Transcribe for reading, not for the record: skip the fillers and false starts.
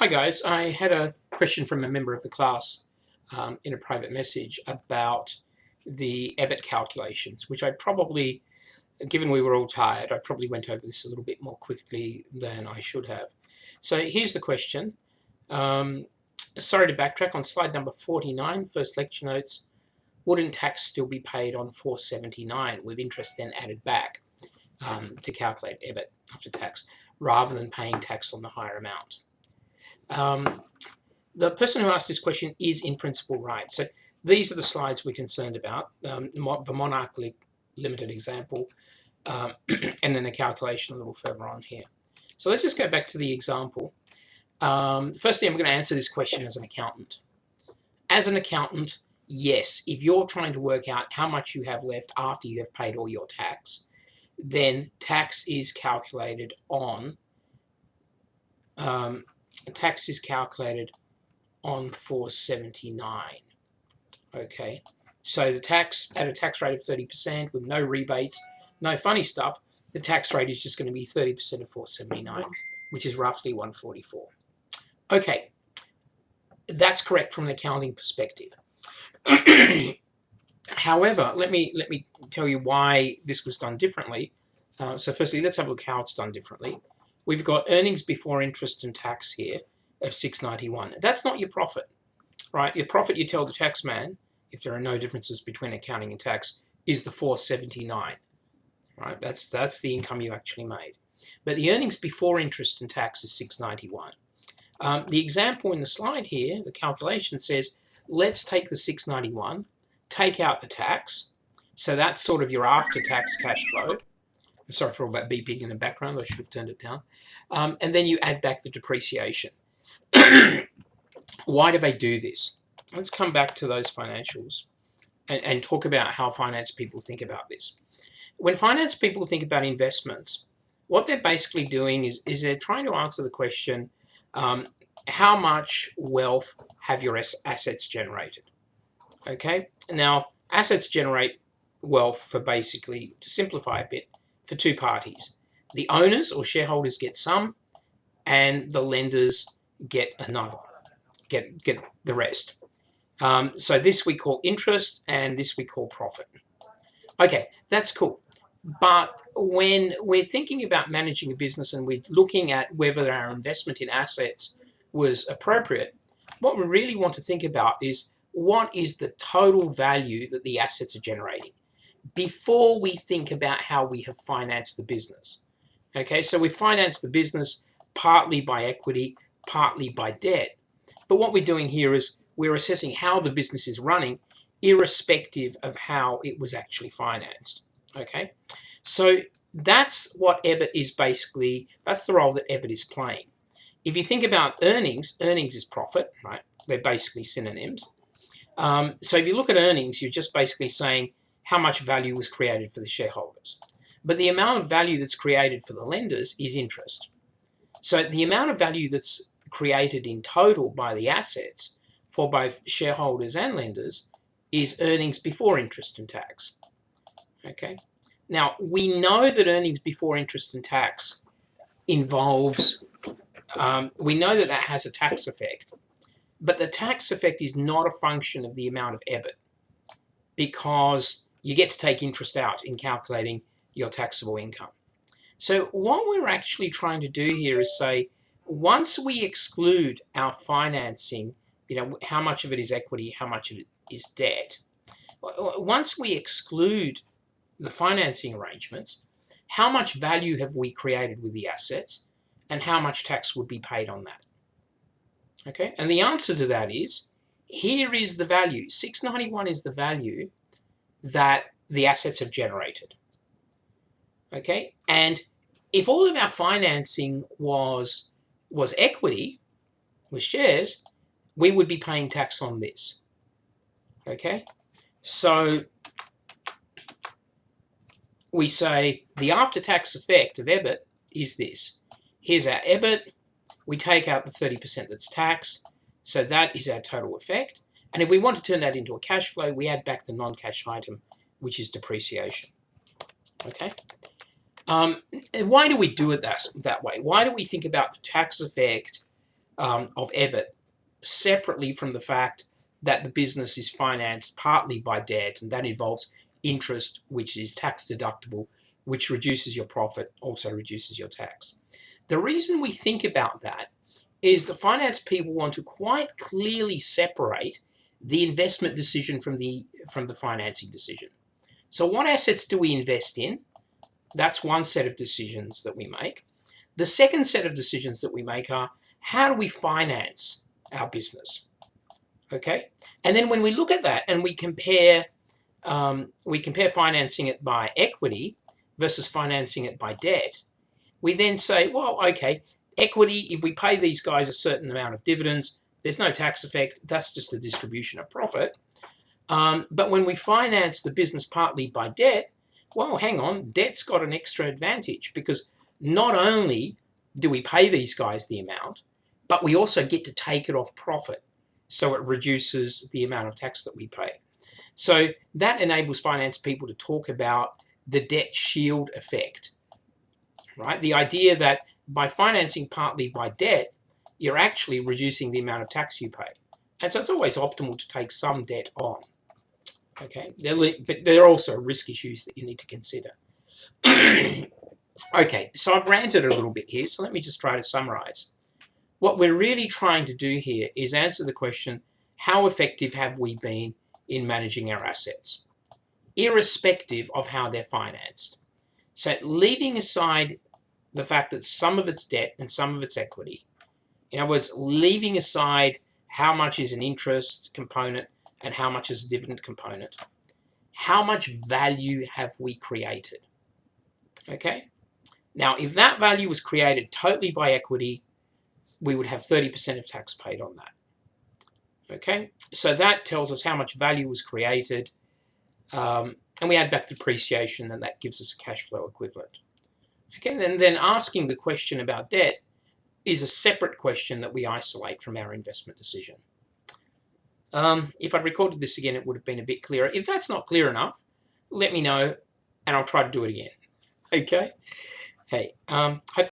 Hi guys, I had a question from a member of the class in a private message about the EbIT calculations, which I probably, given we were all tired, I probably went over this a little bit more quickly than I should have. So here's the question. Sorry to backtrack, on slide number 49, first lecture notes, wouldn't tax still be paid on 479 with interest then added back to calculate EbIT after tax, rather than paying tax on the higher amount? The person who asked this question is in principle right. So these are the slides we're concerned about, the Monarch limited example, and then the calculation a little further on here. So let's just go back to the example. Firstly, I'm going to answer this question as an accountant. As an accountant, yes, if you're trying to work out how much you have left after you have paid all your tax, then tax is calculated on 479. Okay, so the tax at a tax rate of 30% with no rebates, no funny stuff, the tax rate is just going to be 30% of 479, which is roughly 144. Okay, that's correct from an accounting perspective. However, let me tell you why this was done differently. So firstly, let's have a look how it's done differently. We've got earnings before interest and tax here of 691. That's not your profit, right? Your profit, you tell the tax man, if there are no differences between accounting and tax, is the 479, right? That's the income you actually made. But the earnings before interest and tax is 691. The example in the slide here, the calculation says, let's take the 691, take out the tax. So that's sort of your after-tax cash flow. I'm sorry for all that beeping in the background. I should have turned it down. And then you add back the depreciation. Why do they do this? Let's come back to those financials and talk about how finance people think about this. When finance people think about investments, what they're basically doing is they're trying to answer the question, how much wealth have your assets generated? Okay, now assets generate wealth for basically, to simplify a bit, for two parties. The owners or shareholders get some, and the lenders get another, get the rest. So this we call interest, and this we call profit. Okay, that's cool. But when we're thinking about managing a business and we're looking at whether our investment in assets was appropriate, what we really want to think about is what is the total value that the assets are generating before we think about how we have financed the business. Okay, so we financed the business partly by equity, partly by debt. But what we're doing here is we're assessing how the business is running irrespective of how it was actually financed. Okay, so that's what EbIT is basically, that's the role that EbIT is playing. If you think about earnings, earnings is profit, right? They're basically synonyms. So if you look at earnings, you're just basically saying how much value was created for the shareholders. But the amount of value that's created for the lenders is interest. So the amount of value that's created in total by the assets for both shareholders and lenders is earnings before interest and tax. Okay. Now, we know that earnings before interest and tax involves, we know that that has a tax effect, but the tax effect is not a function of the amount of EbIT, because you get to take interest out in calculating your taxable income. So what we're actually trying to do here is say, once we exclude our financing, how much of it is equity, how much of it is debt, once we exclude the financing arrangements, how much value have we created with the assets and how much tax would be paid on that? Okay, and the answer to that is, here is the value. 691 is the value that the assets have generated. Okay, and if all of our financing was equity, was shares, we would be paying tax on this. Okay, so we say the after-tax effect of EbIT is this. Here's our EbIT. We take out the 30% that's tax, so that is our total effect. And if we want to turn that into a cash flow, we add back the non-cash item, which is depreciation. Okay. Why do we do it that way? Why do we think about the tax effect of EbIT separately from the fact that the business is financed partly by debt, and that involves interest, which is tax deductible, which reduces your profit, also reduces your tax. The reason we think about that is the finance people want to quite clearly separate the investment decision from the financing decision. So what assets do we invest in? That's one set of decisions that we make. The second set of decisions that we make are, how do we finance our business? Okay, and then when we look at that and we compare financing it by equity versus financing it by debt, we then say, well, okay, equity, if we pay these guys a certain amount of dividends, there's no tax effect, that's just a distribution of profit. But when we finance the business partly by debt, well, hang on, debt's got an extra advantage, because not only do we pay these guys the amount, but we also get to take it off profit. So it reduces the amount of tax that we pay. So that enables finance people to talk about the debt shield effect, right? The idea that by financing partly by debt, you're actually reducing the amount of tax you pay. And so it's always optimal to take some debt on. Okay, but there are also risk issues that you need to consider. Okay, so I've ranted a little bit here, so let me just try to summarize. What we're really trying to do here is answer the question, how effective have we been in managing our assets, irrespective of how they're financed? So leaving aside the fact that some of it's debt and some of it's equity, in other words, leaving aside how much is an interest component and how much is a dividend component, how much value have we created? Okay, now if that value was created totally by equity, we would have 30% of tax paid on that. Okay, so that tells us how much value was created, and we add back depreciation, and that gives us a cash flow equivalent. Okay, and then asking the question about debt is a separate question that we isolate from our investment decision. If I'd recorded this again, it would have been a bit clearer. If that's not clear enough, let me know, and I'll try to do it again. Okay? Hey, hope